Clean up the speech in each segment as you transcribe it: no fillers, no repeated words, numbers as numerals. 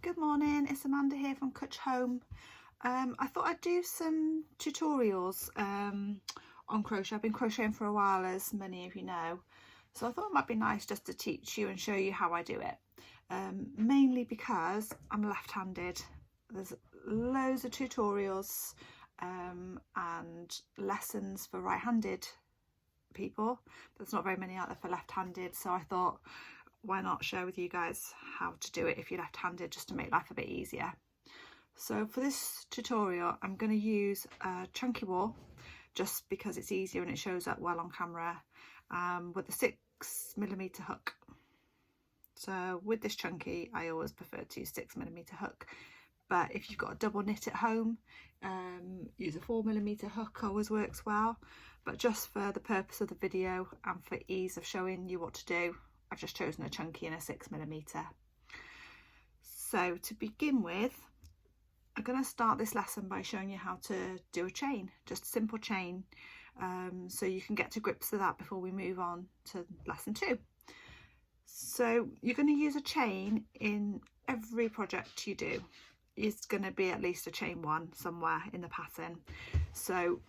Good morning, it's Amanda here from Crochet. I thought I'd do some tutorials on crochet. I've been crocheting for a while, as many of you know, so I thought it might be nice just to teach you and show you how I do it, mainly because I'm left-handed. There's loads of tutorials and lessons for right-handed people. There's not very many out there for left-handed, so I thought, why not share with you guys how to do it if you're left-handed, just to make life a bit easier. So for this tutorial I'm going to use a chunky wool just because it's easier and it shows up well on camera, with a 6mm hook. So with this chunky I always prefer to use 6mm hook, but if you've got a double knit at home, use a 4mm hook, always works well. But just for the purpose of the video and for ease of showing you what to do, I've just chosen a chunky and a 6mm. So to begin with, I'm going to start this lesson by showing you how to do a chain, just a simple chain, so you can get to grips with that before we move on to lesson 2. So you're going to use a chain in every project you do. It's going to be at least a chain 1 somewhere in the pattern. So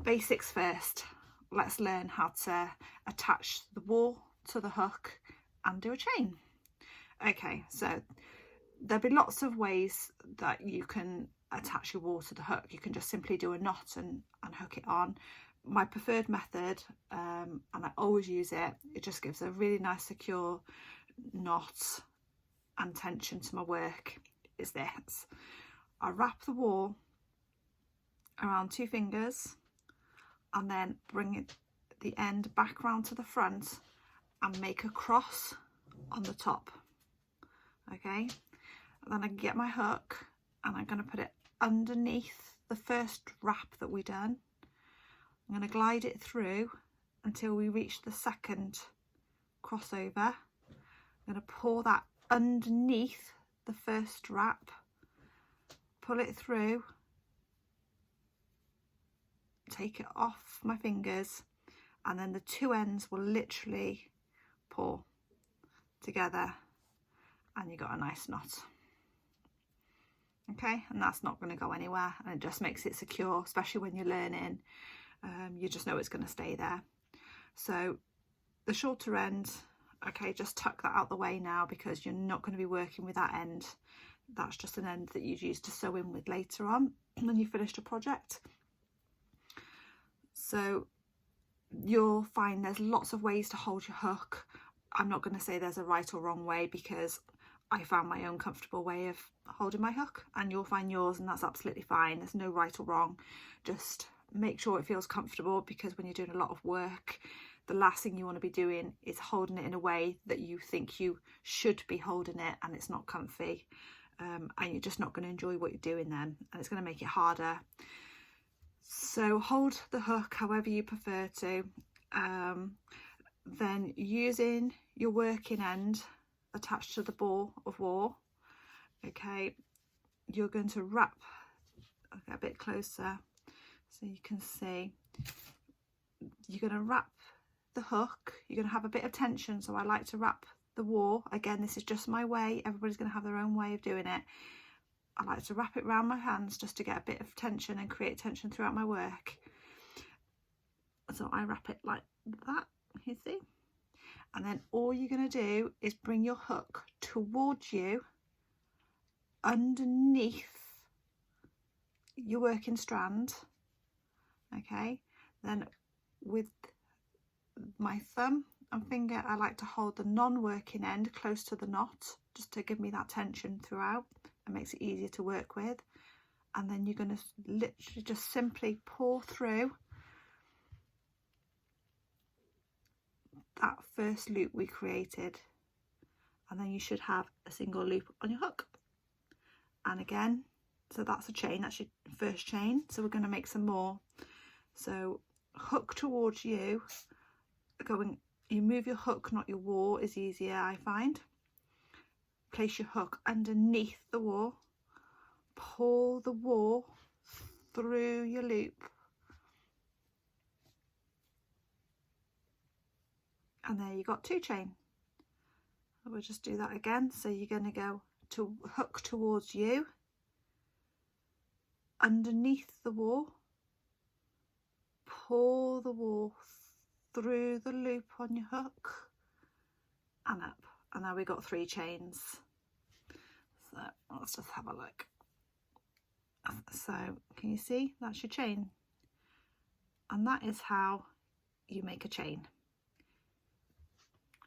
basics first, let's learn how to attach the wool to the hook and do a chain. Okay, so there'll be lots of ways that you can attach your wool to the hook. You can just simply do a knot and hook it on. My preferred method, and I always use it, it just gives a really nice secure knot and tension to my work, is this. I wrap the wool around 2 fingers and then bring the end back round to the front and make a cross on the top. Okay, and then I can get my hook and I'm going to put it underneath the first wrap that we done. I'm going to glide it through until we reach the second crossover. I'm going to pull that underneath the first wrap, pull it through, take it off my fingers, and then the 2 ends will literally pull together and you got a nice knot. Okay, and that's not going to go anywhere, and it just makes it secure, especially when you're learning. You just know it's going to stay there. So the shorter end, okay, just tuck that out the way now because you're not going to be working with that end. That's just an end that you'd use to sew in with later on when you finished a project. So you'll find there's lots of ways to hold your hook. I'm not going to say there's a right or wrong way because I found my own comfortable way of holding my hook, and you'll find yours, and that's absolutely fine. There's no right or wrong. Just make sure it feels comfortable, because when you're doing a lot of work, the last thing you want to be doing is holding it in a way that you think you should be holding it and it's not comfy, and you're just not going to enjoy what you're doing then, and it's going to make it harder. So hold the hook however you prefer to. Then using your working end attached to the ball of wool, okay, you're going to wrap, I'll get a bit closer so you can see, you're going to wrap the hook, you're going to have a bit of tension, so I like to wrap the wool, again this is just my way, everybody's going to have their own way of doing it. I like to wrap it around my hands just to get a bit of tension and create tension throughout my work. So I wrap it like that, you see, and then all you're going to do is bring your hook towards you underneath your working strand. Okay, then with my thumb and finger I like to hold the non-working end close to the knot just to give me that tension throughout. It makes it easier to work with, and then you're going to literally just simply pull through that first loop we created, and then you should have a single loop on your hook. And again, so that's a chain, that's your first chain. So we're going to make some more. So hook towards you, going, you move your hook, not your wool, is easier I find. Place your hook underneath the wool, pull the wool through your loop, and there you got 2 chain. We'll just do that again. So you're going to go to hook towards you, underneath the wool, pull the wool through the loop on your hook and up, and now we've got 3 chains. So let's just have a look. So can you see, that's your chain, and that is how you make a chain.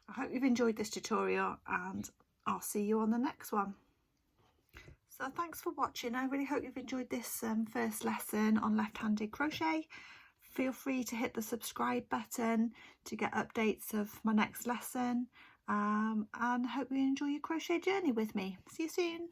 I hope you've enjoyed this tutorial, and I'll see you on the next one. So thanks for watching. I really hope you've enjoyed this first lesson on left-handed crochet. Feel free to hit the subscribe button to get updates of my next lesson, and hope you enjoy your crochet journey with me. See you soon.